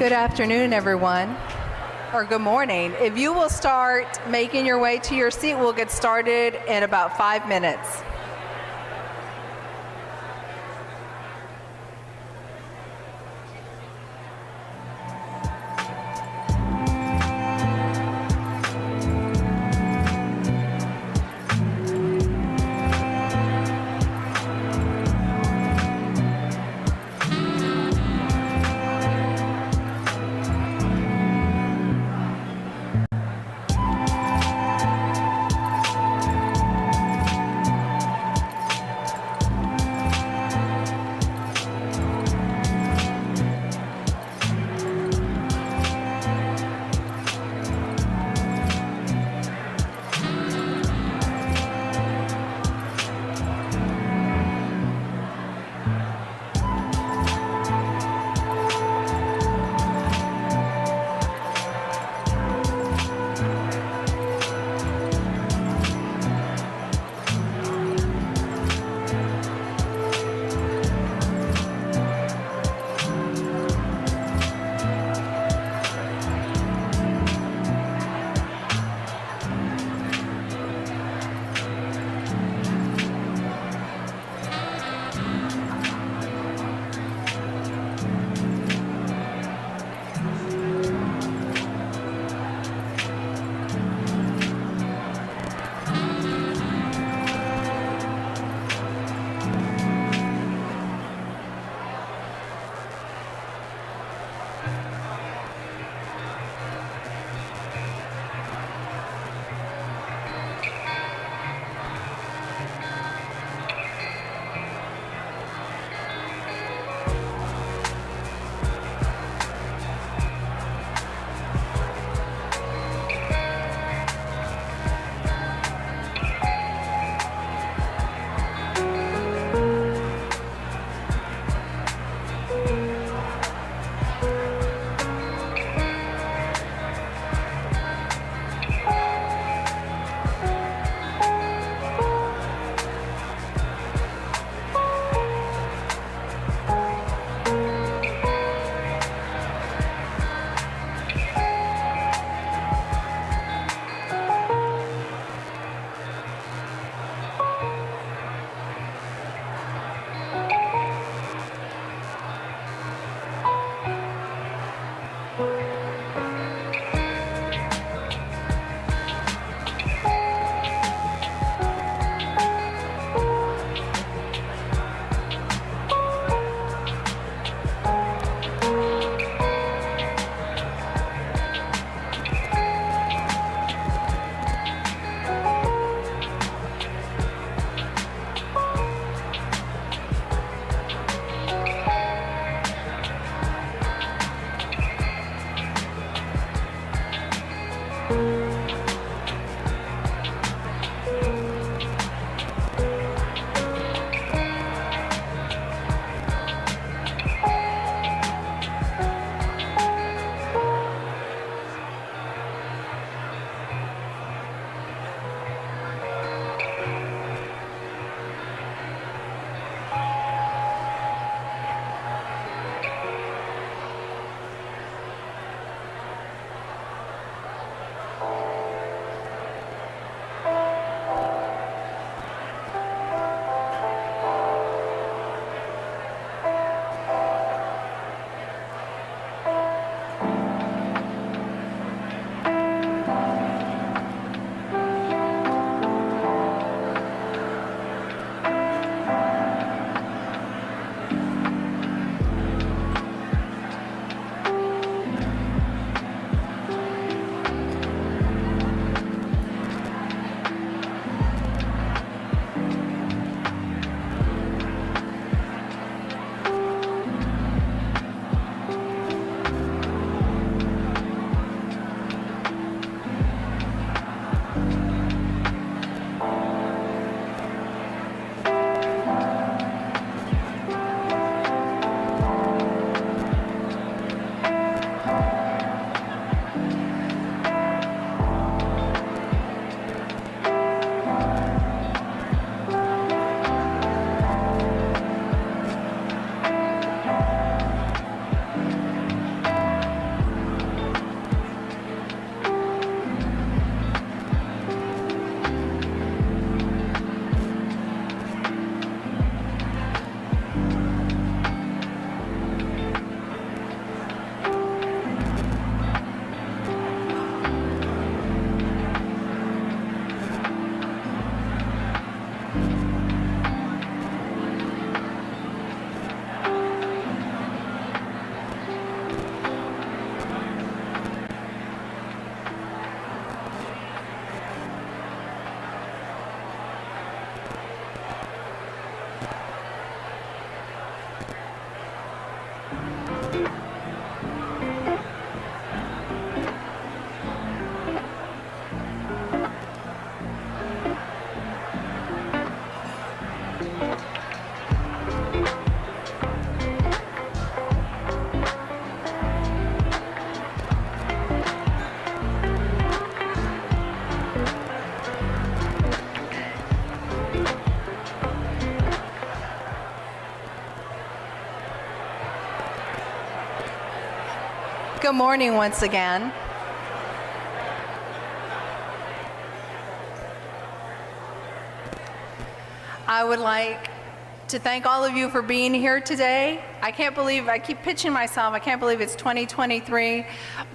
Good afternoon, everyone, or good morning. If you will start making your way to your seat, we'll get started in about 5 minutes. Good morning once again. I would like to thank all of you for being here today. I can't believe, I keep pitching myself, I can't believe it's 2023,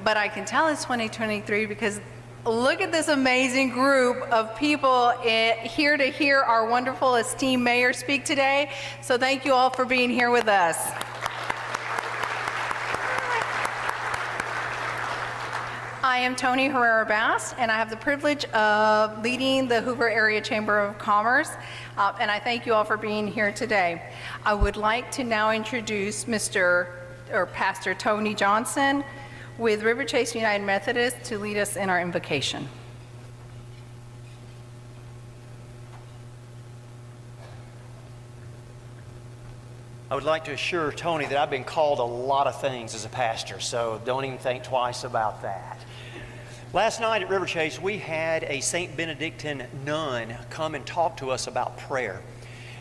but I can tell it's 2023 because look at this amazing group of people here to hear our wonderful esteemed mayor speak today. So thank you all for being here with us. I am Tony Herrera-Bass, and I have the privilege of leading the Hoover Area Chamber of Commerce, and I thank you all for being here today. I would like to now introduce Pastor Tony Johnson with River Chase United Methodist to lead us in our invocation. I would like to assure Tony that I've been called a lot of things as a pastor, so don't even think twice about that. Last night at River Chase, we had a St. Benedictine nun come and talk to us about prayer.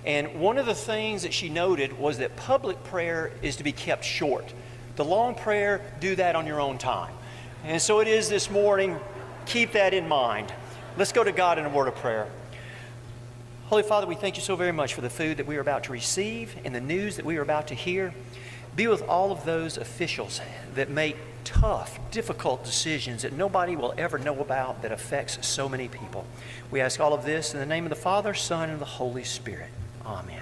And one of the things that she noted was that public prayer is to be kept short. The long prayer, do that on your own time. And so it is this morning. Keep that in mind. Let's go to God in a word of prayer. Holy Father, we thank you so very much for the food that we are about to receive and the news that we are about to hear. Be with all of those officials that make tough, difficult decisions that nobody will ever know about that affects so many people. We ask all of this in the name of the Father, Son, and the Holy Spirit. Amen.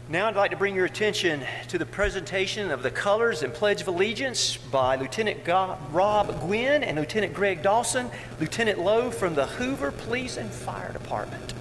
Now I'd like to bring your attention to the presentation of the colors and Pledge of Allegiance by Lieutenant Rob Gwynn and Lieutenant Greg Dawson, Lieutenant Lowe from the Hoover Police and Fire Department.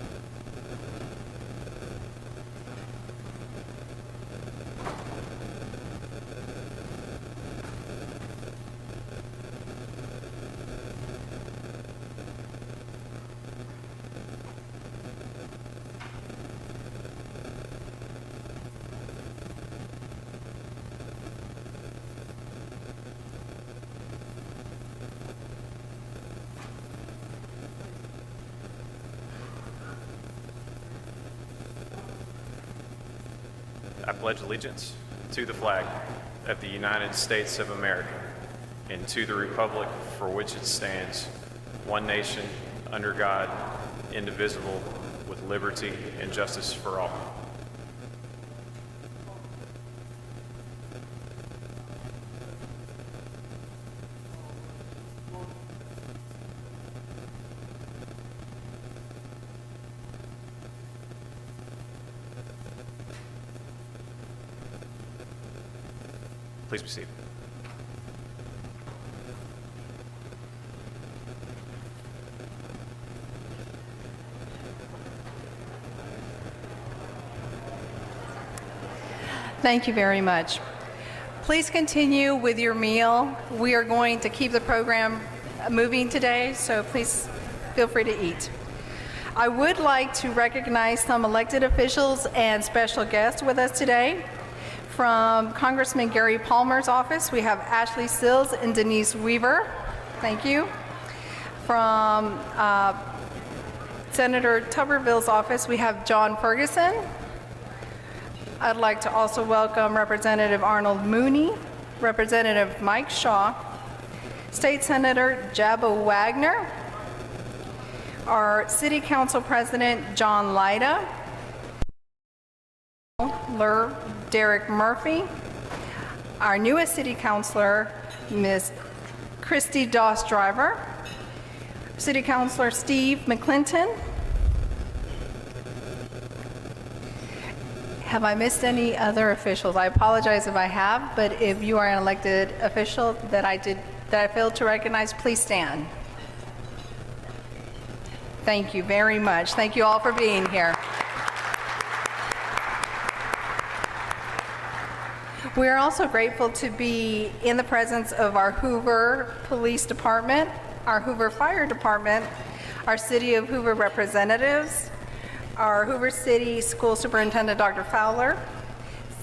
I pledge allegiance to the flag of the United States of America and to the republic for which it stands, one nation, under God, indivisible, with liberty and justice for all. Please be seated. Thank you very much. Please continue with your meal. We are going to keep the program moving today, so please feel free to eat. I would like to recognize some elected officials and special guests with us today. From Congressman Gary Palmer's office, we have Ashley Sills and Denise Weaver. Thank you. From Senator Tuberville's office, we have John Ferguson. I'd like to also welcome Representative Arnold Mooney, Representative Mike Shaw, State Senator Jabba Wagner, our City Council President John Lyda, Derek Murphy, our newest City Councilor, Ms. Christy Doss Driver, City Councilor Steve McClinton. Have I missed any other officials? I apologize if I have, but if you are an elected official that I failed to recognize, please stand. Thank you very much. Thank you all for being here. We are also grateful to be in the presence of our Hoover Police Department, our Hoover Fire Department, our City of Hoover representatives, our Hoover City School Superintendent, Dr. Fowler,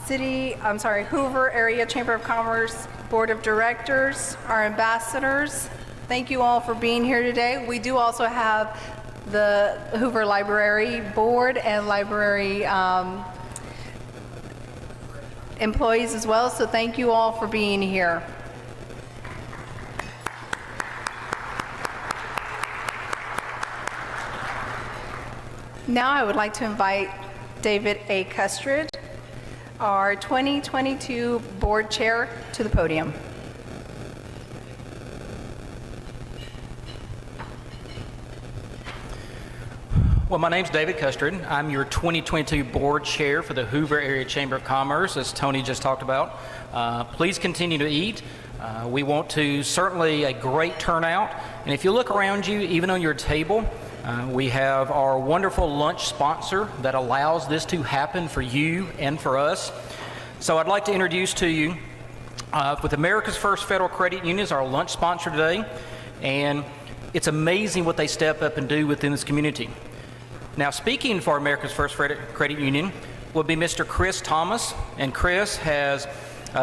Hoover Area Chamber of Commerce Board of Directors, our ambassadors. Thank you all for being here today. We do also have the Hoover Library Board and library employees as well, so thank you all for being here. Now I would like to invite David A. Custridge, our 2022 Board Chair, to the podium. Well, my name's David Custard. I'm your 2022 Board Chair for the Hoover Area Chamber of Commerce, as Tony just talked about. Please continue to eat. We want to certainly a great turnout. And if you look around you, even on your table, we have our wonderful lunch sponsor that allows this to happen for you and for us. So I'd like to introduce to you with America's First Federal Credit Union is our lunch sponsor today. And it's amazing what they step up and do within this community. Now, speaking for America's First Credit Union will be Mr. Chris Thomas, and Chris has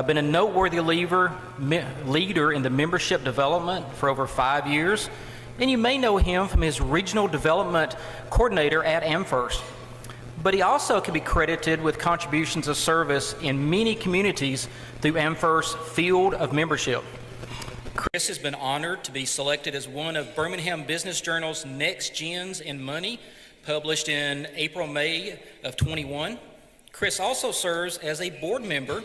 been a noteworthy leader in the membership development for over 5 years, and you may know him from his regional development coordinator at AmFirst. But he also can be credited with contributions of service in many communities through AmFirst's field of membership. Chris has been honored to be selected as one of Birmingham Business Journal's Next Gens in Money, published in April-May of 21. Chris also serves as a board member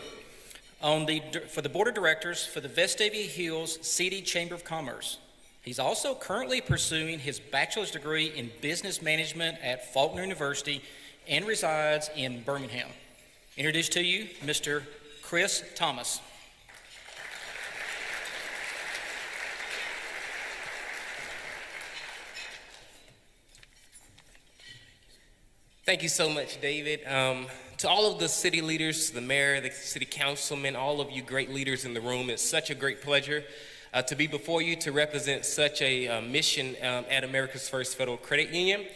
for the Board of Directors for the Vestavia Hills City Chamber of Commerce. He's also currently pursuing his bachelor's degree in business management at Faulkner University and resides in Birmingham. Introduce to you Mr. Chris Thomas. Thank you so much, David. To all of the city leaders, the mayor, the city councilmen, all of you great leaders in the room, it's such a great pleasure to be before you to represent such a mission at America's First Federal Credit Union.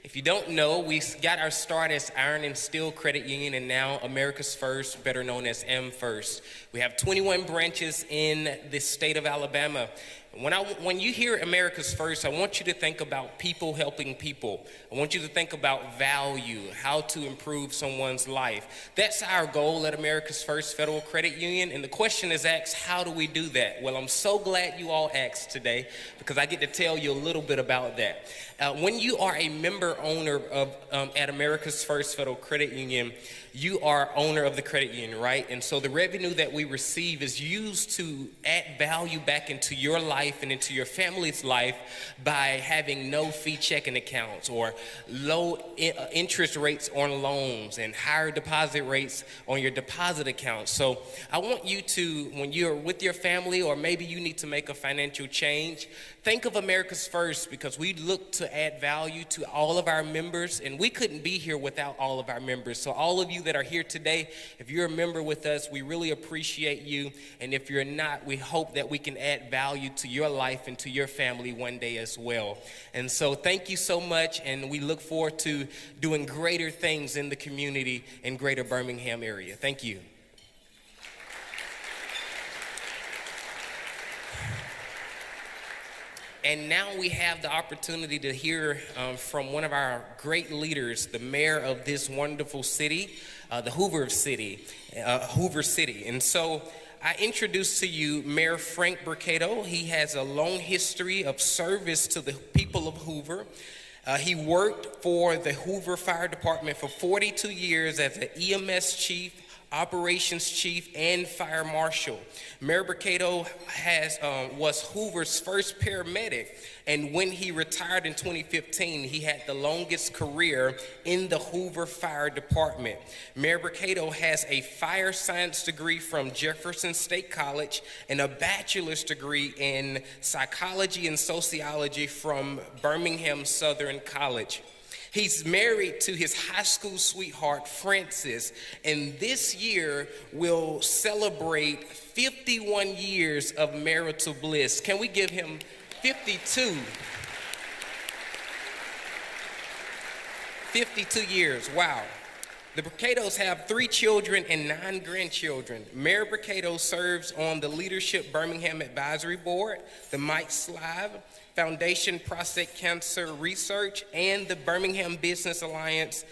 If you don't know, we got our start as Iron and Steel Credit Union and now America's First, better known as AmFirst. We have 21 branches in the state of Alabama. When you hear America's First, I want you to think about people helping people. I want you to think about value, how to improve someone's life. That's our goal at America's First Federal Credit Union. And the question is asked, how do we do that? Well, I'm so glad you all asked today because I get to tell you a little bit about that. When you are a member owner at America's First Federal Credit Union, you are owner of the credit union, right? And so the revenue that we receive is used to add value back into your life and into your family's life by having no fee checking accounts or low interest rates on loans and higher deposit rates on your deposit accounts. So I want you to, when you're with your family or maybe you need to make a financial change, think of America's First because we look to add value to all of our members, and we couldn't be here without all of our members. So all of you that are here today, if you're a member with us, we really appreciate you. And if you're not, we hope that we can add value to your life and to your family one day as well. And so thank you so much, and we look forward to doing greater things in the community in greater Birmingham area. Thank you. And now we have the opportunity to hear from one of our great leaders, the mayor of this wonderful city, the Hoover City. And so I introduce to you Mayor Frank Brocato. He has a long history of service to the people of Hoover. He worked for the Hoover Fire Department for 42 years as an EMS chief, operations chief, and fire marshal. Mayor Brocato was Hoover's first paramedic, and when he retired in 2015, he had the longest career in the Hoover Fire Department. Mayor Brocato has a fire science degree from Jefferson State College and a bachelor's degree in psychology and sociology from Birmingham Southern College. He's married to his high school sweetheart, Frances, and this year will celebrate 51 years of marital bliss. Can we give him 52? 52 years, wow. The Brocatos have 3 children and 9 grandchildren. Mayor Brocato serves on the Leadership Birmingham Advisory Board, the Mike Slive Foundation Prostate Cancer Research, and the Birmingham Business Alliance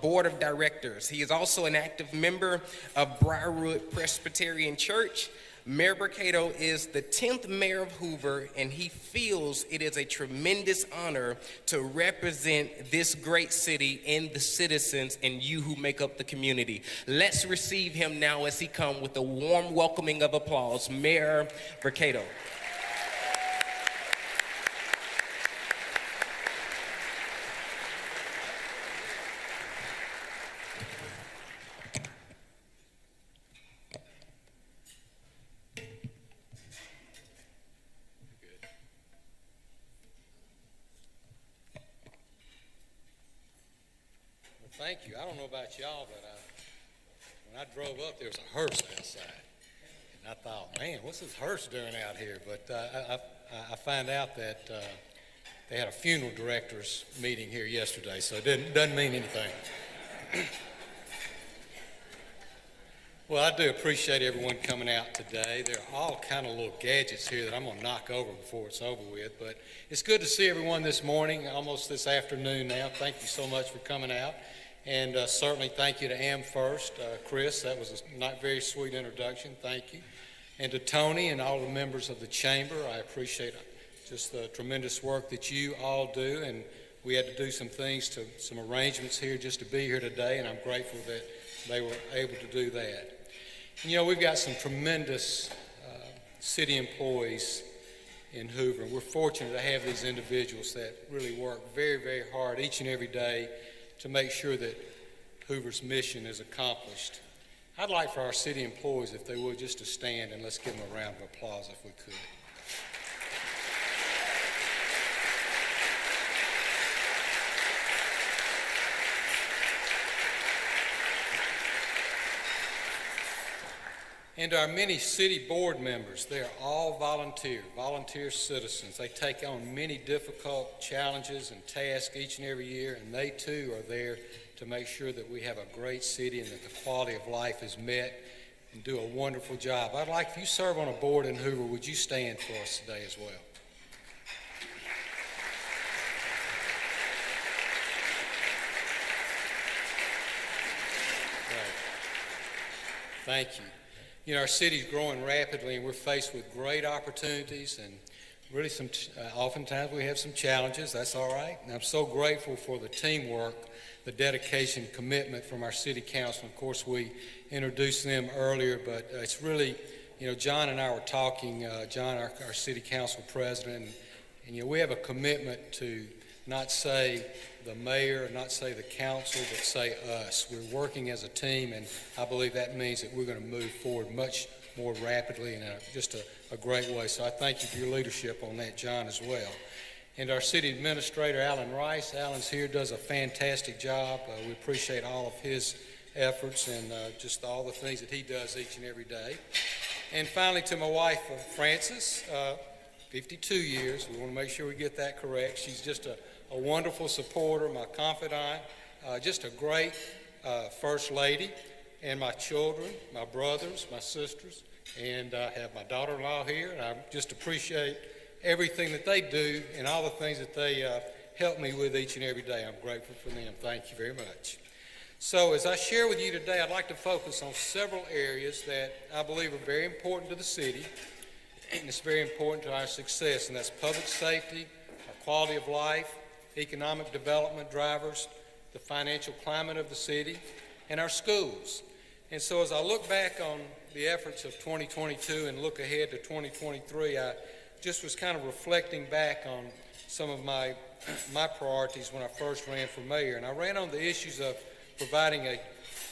Board of Directors. He is also an active member of Briarwood Presbyterian Church. Mayor Brocato is the 10th mayor of Hoover, and he feels it is a tremendous honor to represent this great city and the citizens and you who make up the community. Let's receive him now as he comes with a warm welcoming of applause. Mayor Brocato. Thank you. I don't know about y'all, but when I drove up, there was a hearse outside. And I thought, man, what's this hearse doing out here? But I find out that they had a funeral directors meeting here yesterday, so it doesn't mean anything. Well, I do appreciate everyone coming out today. There are all kind of little gadgets here that I'm going to knock over before it's over with. But it's good to see everyone this morning, almost this afternoon now. Thank you so much for coming out. And certainly thank you to Am First. Chris, that was a not very sweet introduction. Thank you. And to Tony and all the members of the chamber, I appreciate just the tremendous work that you all do. And we had to do some arrangements here just to be here today, and I'm grateful that they were able to do that. And, you know, we've got some tremendous city employees in Hoover. We're fortunate to have these individuals that really work very, very hard each and every day to make sure that Hoover's mission is accomplished. I'd like for our city employees, if they would, just to stand, and let's give them a round of applause if we could. And our many city board members, they are all volunteer citizens. They take on many difficult challenges and tasks each and every year, and they too are there to make sure that we have a great city and that the quality of life is met, and do a wonderful job. I'd like, if you serve on a board in Hoover, would you stand for us today as well? Right. Thank you. You know, our city's growing rapidly, and we're faced with great opportunities, and really oftentimes we have some challenges. That's all right. And I'm so grateful for the teamwork, the dedication, commitment from our city council. Of course, we introduced them earlier, but it's really, you know, John and I were talking, John, our city council president, and, you know, we have a commitment to not say the mayor, not say the council, but say us. We're working as a team, and I believe that means that we're going to move forward much more rapidly in just a great way. So I thank you for your leadership on that, John, as well. And our city administrator, Alan Rice. Alan's here, does a fantastic job. We appreciate all of his efforts and just all the things that he does each and every day. And finally, to my wife, Frances, 52 years. We want to make sure we get that correct. She's just a wonderful supporter, my confidant, just a great first lady, and my children, my brothers, my sisters, and I have my daughter-in-law here, and I just appreciate everything that they do and all the things that they help me with each and every day. I'm grateful for them. Thank you very much. So as I share with you today, I'd like to focus on several areas that I believe are very important to the city, and it's very important to our success, and that's public safety, our quality of life, economic development drivers, the financial climate of the city, and our schools. And so as I look back on the efforts of 2022 and look ahead to 2023, I just was kind of reflecting back on some of my priorities when I first ran for mayor. And I ran on the issues of providing a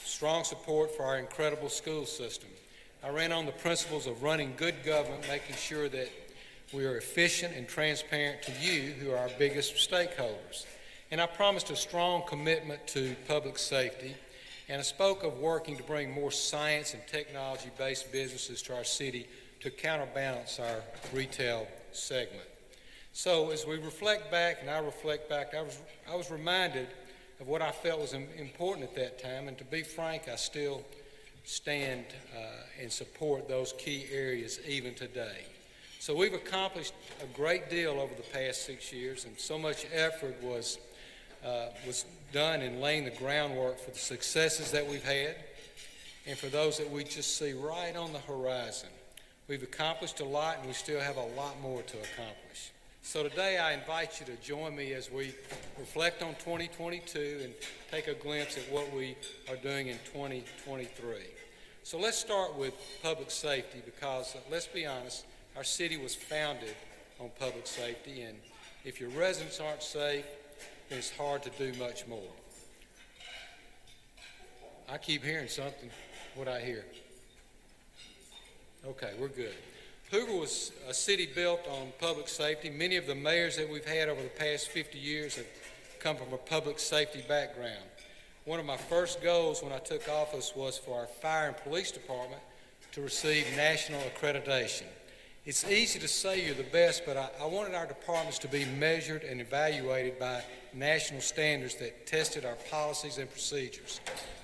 strong support for our incredible school system. I ran on the principles of running good government, making sure that we are efficient and transparent to you, who are our biggest stakeholders. And I promised a strong commitment to public safety, and I spoke of working to bring more science and technology-based businesses to our city to counterbalance our retail segment. So as we reflect back, and I reflect back, I was reminded of what I felt was important at that time, and to be frank, I still stand and support those key areas even today. So we've accomplished a great deal over the past 6 years, and so much effort was done in laying the groundwork for the successes that we've had and for those that we just see right on the horizon. We've accomplished a lot, and we still have a lot more to accomplish. So today I invite you to join me as we reflect on 2022 and take a glimpse at what we are doing in 2023. So let's start with public safety because, let's be honest, our city was founded on public safety, and if your residents aren't safe, then it's hard to do much more. I keep hearing something. What I hear? Okay, we're good. Hoover was a city built on public safety. Many of the mayors that we've had over the past 50 years have come from a public safety background. One of my first goals when I took office was for our fire and police department to receive national accreditation. It's easy to say you're the best, but I wanted our departments to be measured and evaluated by national standards that tested our policies and procedures.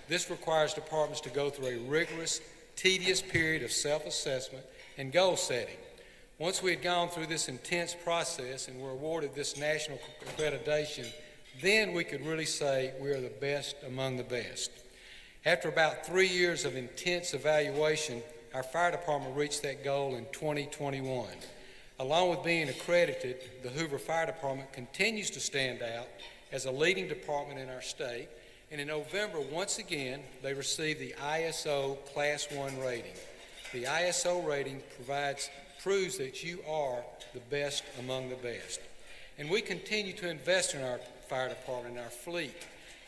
This requires departments to go through a rigorous, tedious period of self-assessment and goal setting. Once we had gone through this intense process and were awarded this national accreditation, then we could really say we are the best among the best. After about 3 years of intense evaluation, our fire department reached that goal in 2021. Along with being accredited, the Hoover Fire Department continues to stand out as a leading department in our state, and in November, once again, they received the ISO Class 1 rating. The ISO rating proves that you are the best among the best. And we continue to invest in our fire department and our fleet.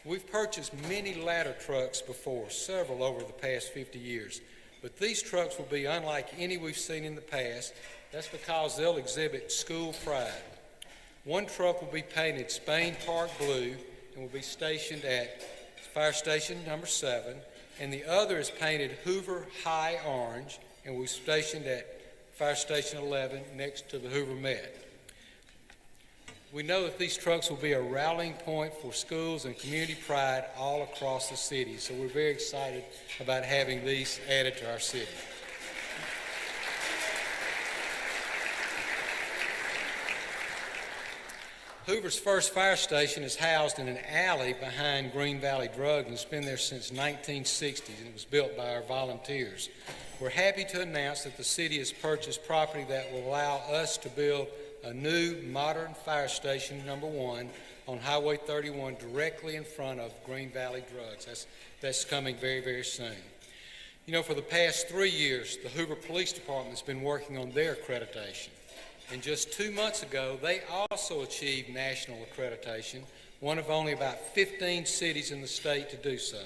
We've purchased many ladder trucks before, several over the past 50 years. But these trucks will be unlike any we've seen in the past. That's because they'll exhibit school pride. One truck will be painted Spain Park blue and will be stationed at Fire Station number 7, and the other is painted Hoover High Orange and will be stationed at Fire Station 11 next to the Hoover Met. We know that these trucks will be a rallying point for schools and community pride all across the city, so we're very excited about having these added to our city. Hoover's first fire station is housed in an alley behind Green Valley Drug, and it's been there since 1960, and it was built by our volunteers. We're happy to announce that the city has purchased property that will allow us to build a new modern fire station, number 1, on Highway 31 directly in front of Green Valley Drugs. That's coming very, very soon. You know, for the past 3 years, the Hoover Police Department has been working on their accreditation. And just 2 months ago, they also achieved national accreditation, one of only about 15 cities in the state to do so.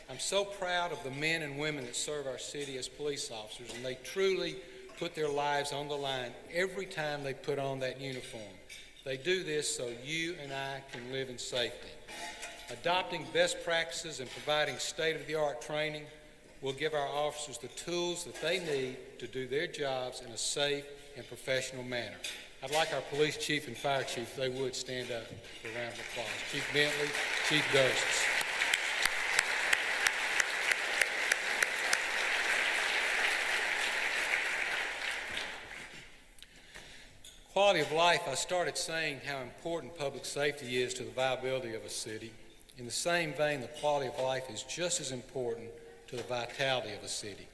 I'm so proud of the men and women that serve our city as police officers, and they truly put their lives on the line every time they put on that uniform. They do this so you and I can live in safety. Adopting best practices and providing state-of-the-art training will give our officers the tools that they need to do their jobs in a safe and professional manner. I'd like our police chief and fire chief, if they would, stand up for a round of applause. Chief Bentley, Chief Doses. Quality of life, I started saying how important public safety is to the viability of a city. In the same vein, the quality of life is just as important to the vitality of a city.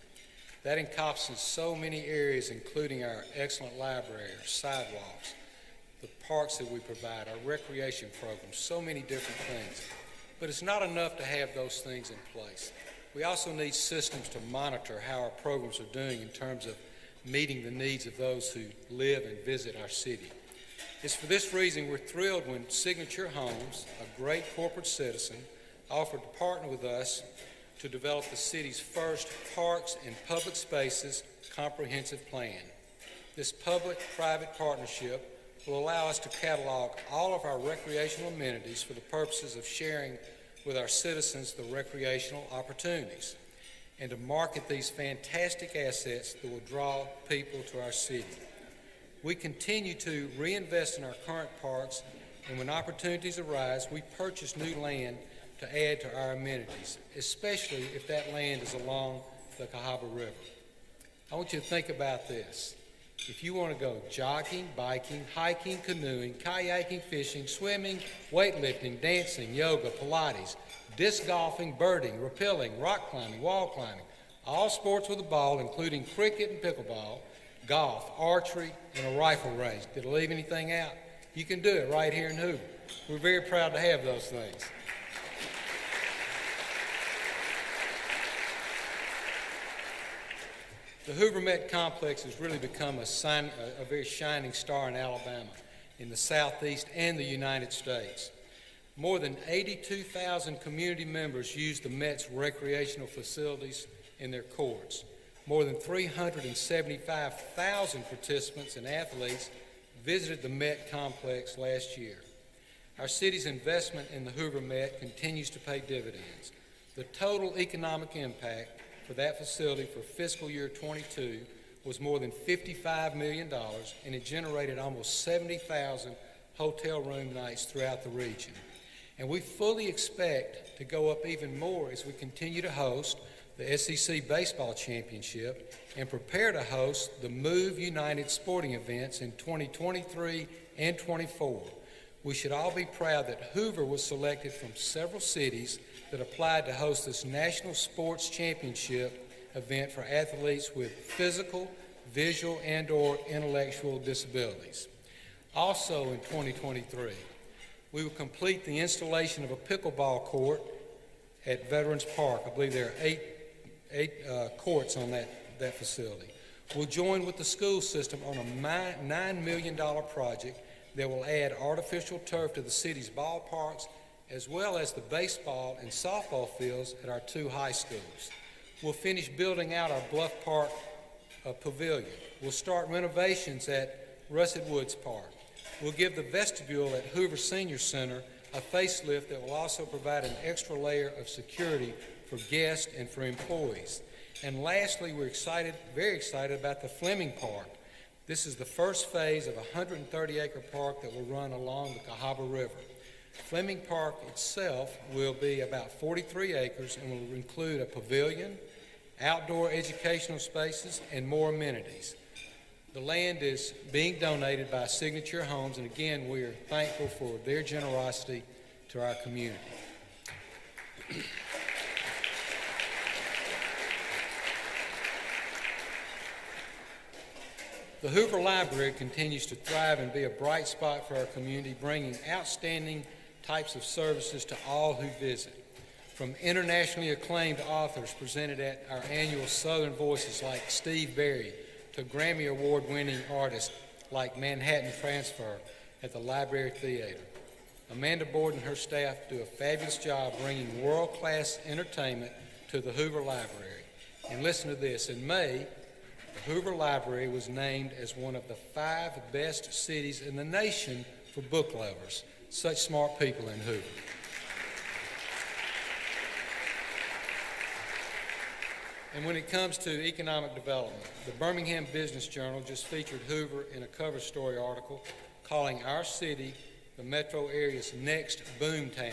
That encompasses so many areas, including our excellent library, our sidewalks, the parks that we provide, our recreation programs, so many different things. But it's not enough to have those things in place. We also need systems to monitor how our programs are doing in terms of meeting the needs of those who live and visit our city. It's for this reason we're thrilled when Signature Homes, a great corporate citizen, offered to partner with us to develop the city's first Parks and Public Spaces Comprehensive Plan. This public-private partnership will allow us to catalog all of our recreational amenities for the purposes of sharing with our citizens the recreational opportunities and to market these fantastic assets that will draw people to our city. We continue to reinvest in our current parks, and when opportunities arise, we purchase new land to add to our amenities, especially if that land is along the Cahaba River. I want you to think about this. If you want to go jogging, biking, hiking, canoeing, kayaking, fishing, swimming, weightlifting, dancing, yoga, Pilates, disc golfing, birding, rappelling, rock climbing, wall climbing, all sports with a ball, including cricket and pickleball, golf, archery, and a rifle range. Did I leave anything out? You can do it right here in Hoover. We're very proud to have those things. The Hoover Met Complex has really become a very shining star in Alabama, in the Southeast and the United States. More than 82,000 community members use the Met's recreational facilities in their courts. More than 375,000 participants and athletes visited the Met Complex last year. Our city's investment in the Hoover Met continues to pay dividends. The total economic impact for that facility for fiscal year 22 was more than $55 million, and it generated almost 70,000 hotel room nights throughout the region. And we fully expect to go up even more as we continue to host the SEC Baseball Championship and prepare to host the Move United sporting events in 2023 and 24. We should all be proud that Hoover was selected from several cities that applied to host this National Sports Championship event for athletes with physical, visual, and/or intellectual disabilities. Also in 2023, we will complete the installation of a pickleball court at Veterans Park. I believe there are eight courts on that facility. We'll join with the school system on a $9 million project that will add artificial turf to the city's ballparks, as well as the baseball and softball fields at our 2 high schools. We'll finish building out our Bluff Park pavilion. We'll start renovations at Russet Woods Park. We'll give the vestibule at Hoover Senior Center a facelift that will also provide an extra layer of security for guests and for employees. And lastly, we're very excited about the Fleming Park. This is the first phase of a 130-acre park that will run along the Cahaba River. Fleming Park itself will be about 43 acres and will include a pavilion, outdoor educational spaces, and more amenities. The land is being donated by Signature Homes, and again, we are thankful for their generosity to our community. The Hoover Library continues to thrive and be a bright spot for our community, bringing outstanding types of services to all who visit. From internationally acclaimed authors presented at our annual Southern Voices like Steve Berry, to Grammy Award-winning artists like Manhattan Transfer at the Library Theater. Amanda Board and her staff do a fabulous job bringing world-class entertainment to the Hoover Library. And listen to this, in May, the Hoover Library was named as one of the 5 best cities in the nation for book lovers. Such smart people in Hoover. And when it comes to economic development, the Birmingham Business Journal just featured Hoover in a cover story article calling our city the metro area's next boom town.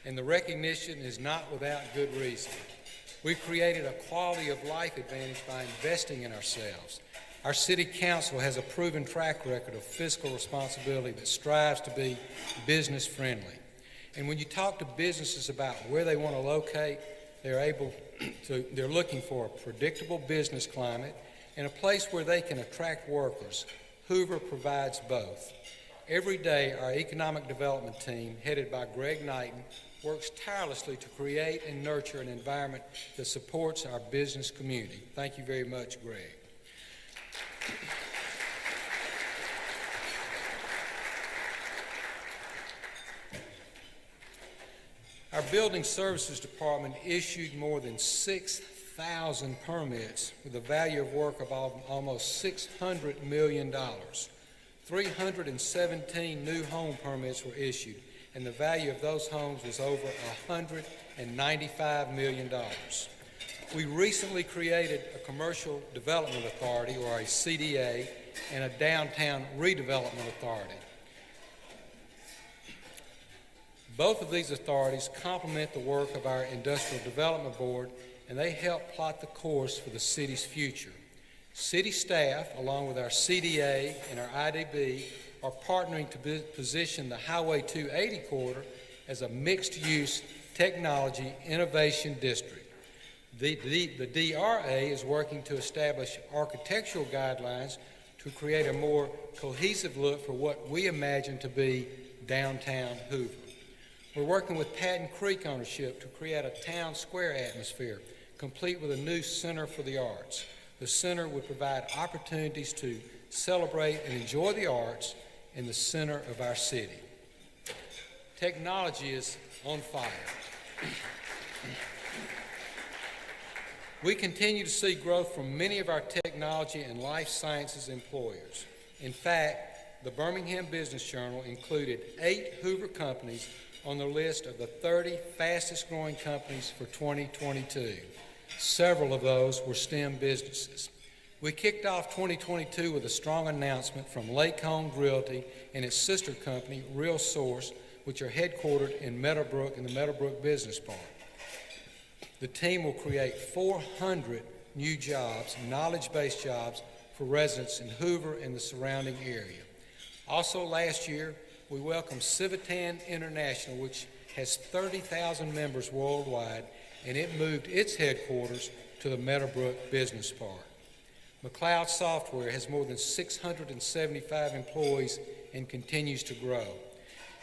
And the recognition is not without good reason. We've created a quality of life advantage by investing in ourselves. Our city council has a proven track record of fiscal responsibility that strives to be business friendly. And when you talk to businesses about where they want to locate, they're looking for a predictable business climate and a place where they can attract workers. Hoover provides both. Every day, our economic development team, headed by Greg Knighton, works tirelessly to create and nurture an environment that supports our business community. Thank you very much, Greg. Our Building Services Department issued more than 6,000 permits with a value of work of almost $600 million. 317 new home permits were issued, and the value of those homes was over $195 million. We recently created a Commercial Development Authority, or a CDA, and a Downtown Redevelopment Authority. Both of these authorities complement the work of our Industrial Development Board, and they help plot the course for the city's future. City staff, along with our CDA and our IDB, are partnering to position the Highway 280 corridor as a mixed-use technology innovation district. The DRA is working to establish architectural guidelines to create a more cohesive look for what we imagine to be downtown Hoover. We're working with Patton Creek ownership to create a town square atmosphere, complete with a new Center for the Arts. The center would provide opportunities to celebrate and enjoy the arts in the center of our city. Technology is on fire. We continue to see growth from many of our technology and life sciences employers. In fact, the Birmingham Business Journal included 8 Hoover companies on the list of the 30 fastest growing companies for 2022. Several of those were STEM businesses. We kicked off 2022 with a strong announcement from Lake Holmes Realty and its sister company, Real Source, which are headquartered in Meadowbrook in the Meadowbrook Business Park. The team will create 400 new jobs, knowledge-based jobs, for residents in Hoover and the surrounding area. Also last year, we welcomed Civitan International, which has 30,000 members worldwide, and it moved its headquarters to the Meadowbrook Business Park. McLeod Software has more than 675 employees and continues to grow.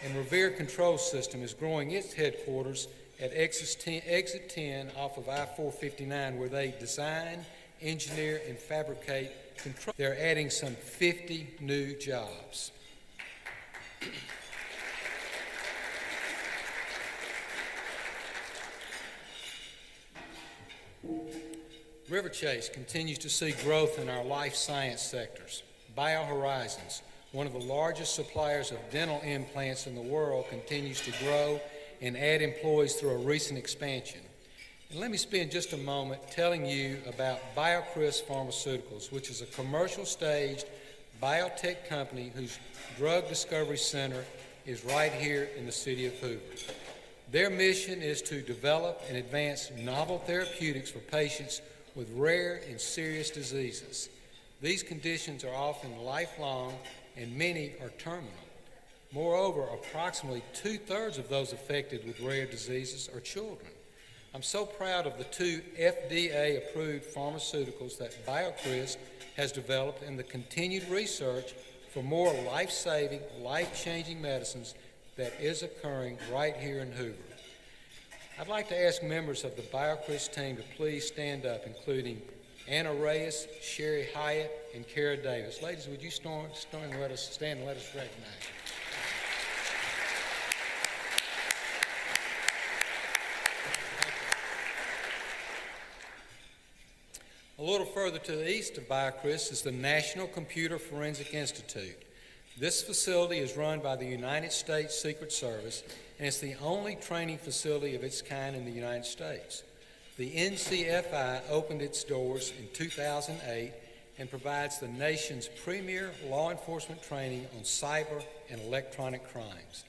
And Revere Control System is growing its headquarters at Exit 10 off of I-459, where they design, engineer, and fabricate control. They're adding some 50 new jobs. River Chase continues to see growth in our life science sectors. BioHorizons, one of the largest suppliers of dental implants in the world, continues to grow and add employees through a recent expansion. And let me spend just a moment telling you about BioCryst Pharmaceuticals, which is a commercial-staged biotech company whose drug discovery center is right here in the city of Hoover. Their mission is to develop and advance novel therapeutics for patients with rare and serious diseases. These conditions are often lifelong and many are terminal. Moreover, approximately 2/3 of those affected with rare diseases are children. I'm so proud of the 2 FDA-approved pharmaceuticals that BioCryst has developed and the continued research for more life-saving, life-changing medicines that is occurring right here in Hoover. I'd like to ask members of the BioCryst team to please stand up, including Anna Reyes, Sherry Hyatt, and Kara Davis. Ladies, would you stand and let us recognize you? A little further to the east of BioCryst is the National Computer Forensic Institute. This facility is run by the United States Secret Service, and it's the only training facility of its kind in the United States. The NCFI opened its doors in 2008 and provides the nation's premier law enforcement training on cyber and electronic crimes.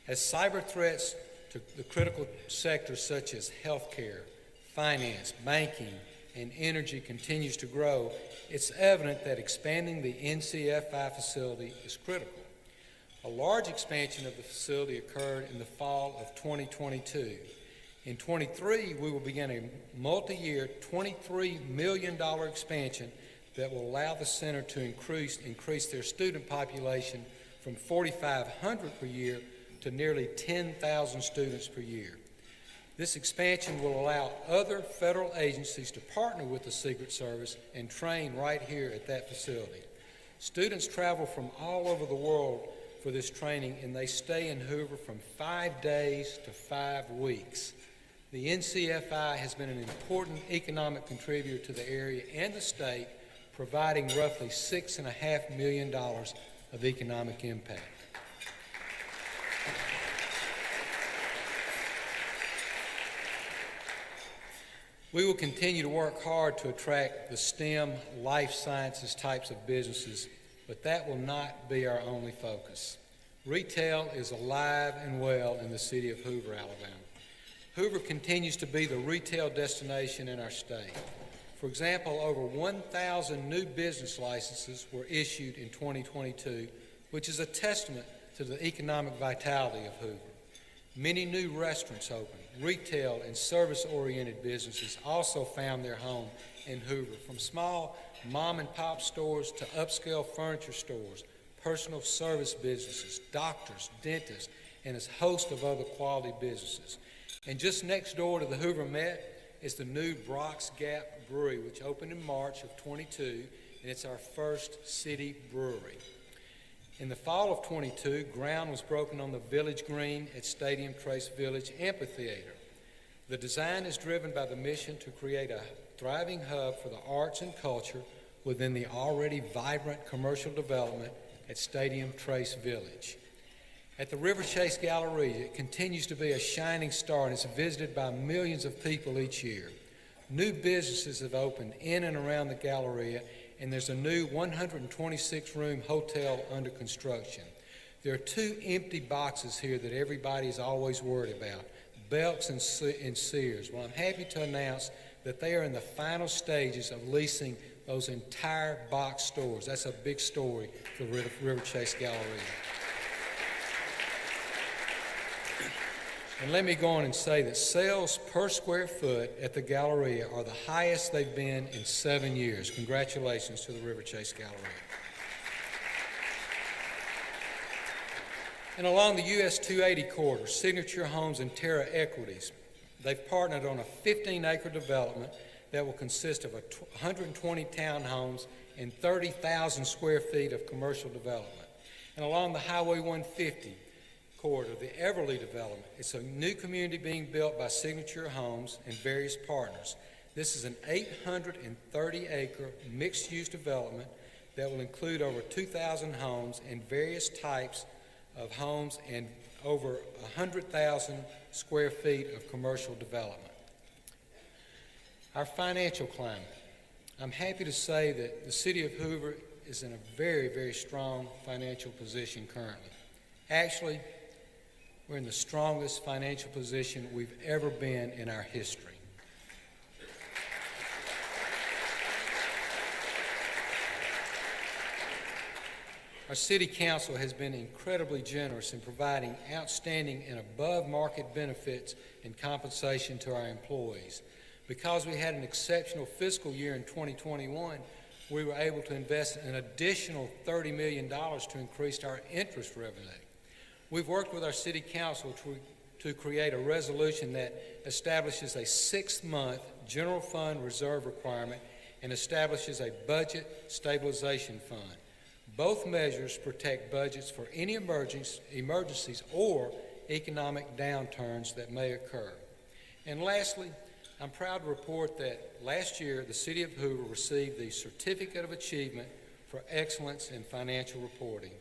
As cyber threats to the critical sectors such as healthcare, finance, banking, and energy continues to grow, it's evident that expanding the NCFI facility is critical. A large expansion of the facility occurred in the fall of 2022. In 23, we will begin a multi-year $23 million expansion that will allow the center to increase their student population from 4,500 per year to nearly 10,000 students per year. This expansion will allow other federal agencies to partner with the Secret Service and train right here at that facility. Students travel from all over the world for this training, and they stay in Hoover from 5 days to 5 weeks. The NCFI has been an important economic contributor to the area and the state, providing roughly $6.5 million of economic impact. We will continue to work hard to attract the STEM, life sciences types of businesses, but that will not be our only focus. Retail is alive and well in the city of Hoover, Alabama. Hoover continues to be the retail destination in our state. For example, over 1,000 new business licenses were issued in 2022, which is a testament to the economic vitality of Hoover. Many new restaurants opened. Retail and service-oriented businesses also found their home in Hoover, from small mom-and-pop stores to upscale furniture stores, personal service businesses, doctors, dentists, and a host of other quality businesses. And just next door to the Hoover Met is the new Brock's Gap Brewery, which opened in March of 22, and it's our first city brewery. In the fall of 22, ground was broken on the village green at Stadium Trace Village Amphitheater. The design is driven by the mission to create a thriving hub for the arts and culture within the already vibrant commercial development at Stadium Trace Village. At the River Chase Galleria, it continues to be a shining star and is visited by millions of people each year. New businesses have opened in and around the Galleria, and there's a new 126-room hotel under construction. There are 2 empty boxes here that everybody's always worried about, Belk's and Sears. Well, I'm happy to announce that they are in the final stages of leasing those entire box stores. That's a big story for River Chase Galleria. And let me go on and say that sales per square foot at the Galleria are the highest they've been in 7 years. Congratulations to the River Chase Galleria. And along the US 280 corridor, Signature Homes and Terra Equities, they've partnered on a 15-acre development that will consist of 120 townhomes and 30,000 square feet of commercial development. And along the Highway 150 corridor, the Everly development, it's a new community being built by Signature Homes and various partners. This is an 830-acre mixed-use development that will include over 2,000 homes and various types of homes and over 100,000 square feet of commercial development. Our financial climate. I'm happy to say that the city of Hoover is in a very, very strong financial position currently. Actually, we're in the strongest financial position we've ever been in our history. Our City Council has been incredibly generous in providing outstanding and above-market benefits and compensation to our employees. Because we had an exceptional fiscal year in 2021, we were able to invest an additional $30 million to increase our interest revenue. We've worked with our City Council to create a resolution that establishes a 6-month general fund reserve requirement and establishes a budget stabilization fund. Both measures protect budgets for any emergencies or economic downturns that may occur. And lastly, I'm proud to report that last year the City of Hoover received the Certificate of Achievement for Excellence in Financial Reporting.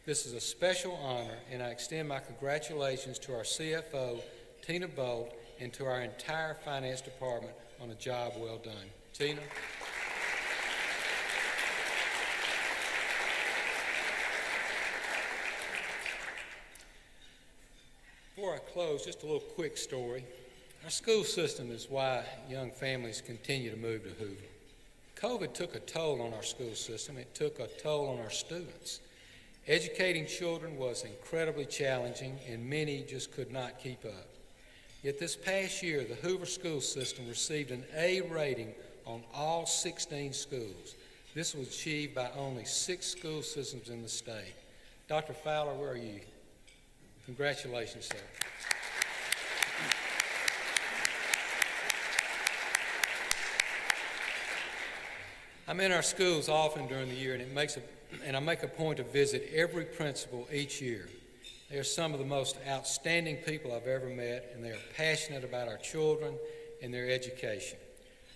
This is a special honor, and I extend my congratulations to our CFO, Tina Bolt, and to our entire finance department on a job well done. Tina? Before I close, just a little quick story. Our school system is why young families continue to move to Hoover. COVID took a toll on our school system. It took a toll on our students. Educating children was incredibly challenging, and many just could not keep up. Yet this past year, the Hoover school system received an A rating on all 16 schools. This was achieved by only 6 school systems in the state. Dr. Fowler, where are you? Congratulations, sir. I'm in our schools often during the year, and I make a point to visit every principal each year. They are some of the most outstanding people I've ever met, and they are passionate about our children and their education.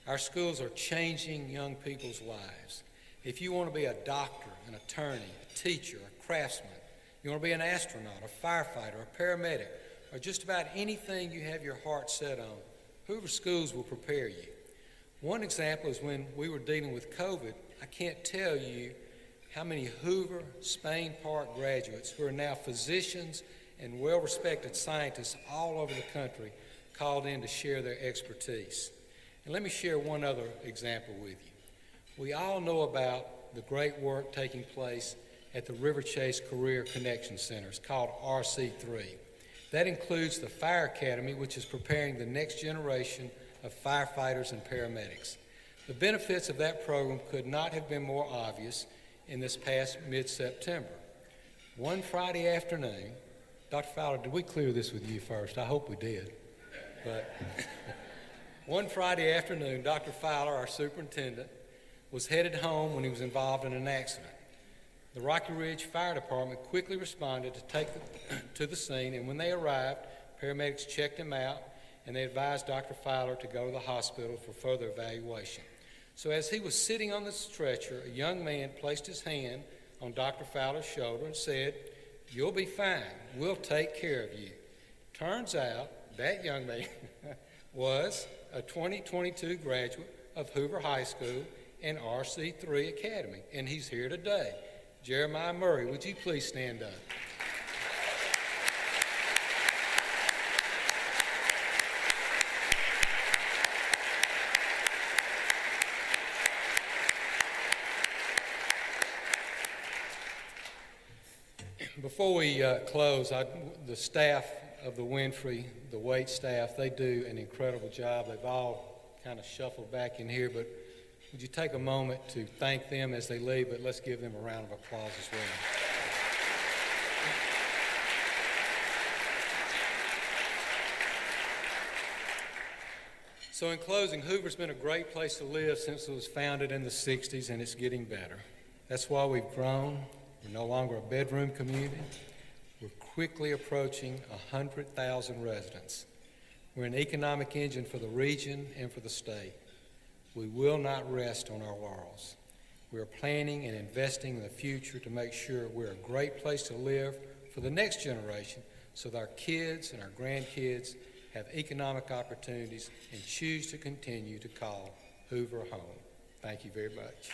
Our schools are changing young people's lives. If you want to be a doctor, an attorney, a teacher, a craftsman, you want to be an astronaut, a firefighter, a paramedic, or just about anything you have your heart set on, Hoover Schools will prepare you. One example is when we were dealing with COVID. I can't tell you how many Hoover Spain Park graduates who are now physicians and well-respected scientists all over the country called in to share their expertise. And let me share one other example with you. We all know about the great work taking place at the River Chase Career Connection Centers called RC3. That includes the Fire Academy, which is preparing the next generation of firefighters and paramedics. The benefits of that program could not have been more obvious in this past mid-September. One Friday afternoon, Dr. Fowler, did we clear this with you first? I hope we did. But one Friday afternoon, Dr. Fowler, our superintendent, was headed home when he was involved in an accident. The Rocky Ridge Fire Department quickly responded to the scene, and when they arrived, paramedics checked him out, and they advised Dr. Fowler to go to the hospital for further evaluation. So as he was sitting on the stretcher, a young man placed his hand on Dr. Fowler's shoulder and said, "You'll be fine. We'll take care of you." Turns out that young man was a 2022 graduate of Hoover High School and RC3 Academy, and he's here today. Jeremiah Murray, would you please stand up? Before we close, the staff of the Winfrey, the wait staff, they do an incredible job. They've all kind of shuffled back in here, but would you take a moment to thank them as they leave, but let's give them a round of applause as well. So in closing, Hoover's been a great place to live since it was founded in the 60s, and it's getting better. That's why we've grown. We're no longer a bedroom community. We're quickly approaching 100,000 residents. We're an economic engine for the region and for the state. We will not rest on our laurels. We are planning and investing in the future to make sure we're a great place to live for the next generation so that our kids and our grandkids have economic opportunities and choose to continue to call Hoover home. Thank you very much.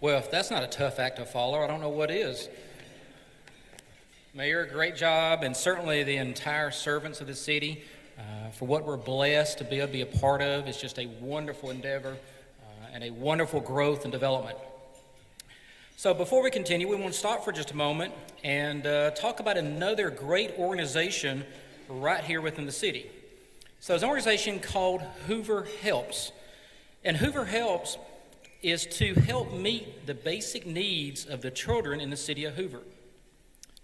Well, if that's not a tough act to follow, I don't know what is. Mayor, great job, and certainly the entire servants of the city for what we're blessed to be able to be a part of. It's just a wonderful endeavor and a wonderful growth and development. So before we continue, we want to stop for just a moment and talk about another great organization right here within the city. So it's an organization called Hoover Helps. And Hoover Helps is to help meet the basic needs of the children in the city of Hoover. Do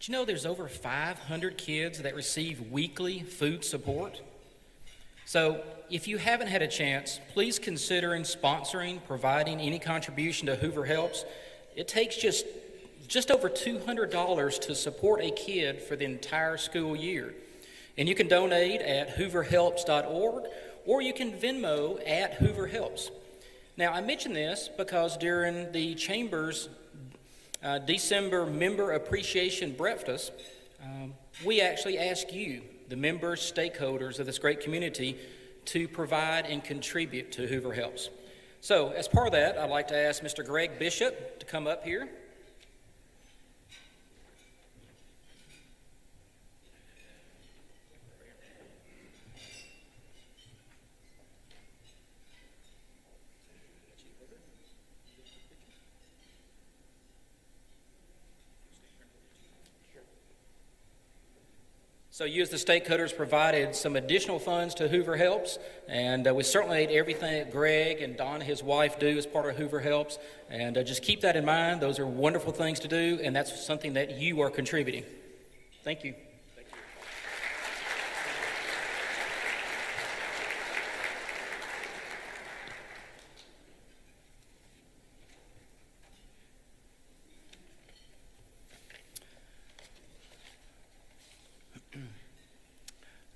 you know there's over 500 kids that receive weekly food support? So if you haven't had a chance, please consider sponsoring, providing any contribution to Hoover Helps. It takes just over $200 to support a kid for the entire school year. And you can donate at hooverhelps.org, or you can Venmo at Hoover Helps. Now, I mention this because during the Chamber's December Member Appreciation Breakfast, we actually ask you, the members, stakeholders of this great community, to provide and contribute to Hoover Helps. So, as part of that, I'd like to ask Mr. Greg Bishop to come up here. So you as the state cutters provided some additional funds to Hoover Helps, and we certainly ate everything that Greg and Don, his wife, do as part of Hoover Helps. And just keep that in mind. Those are wonderful things to do, and that's something that you are contributing. Thank you.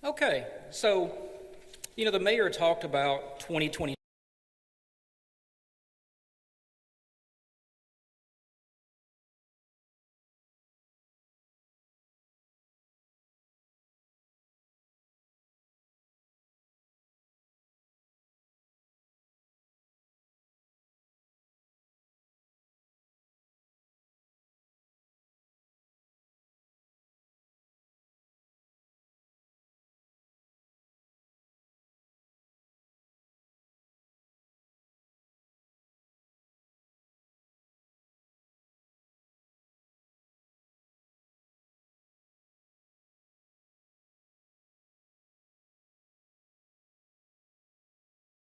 Okay, so, the mayor talked about 2020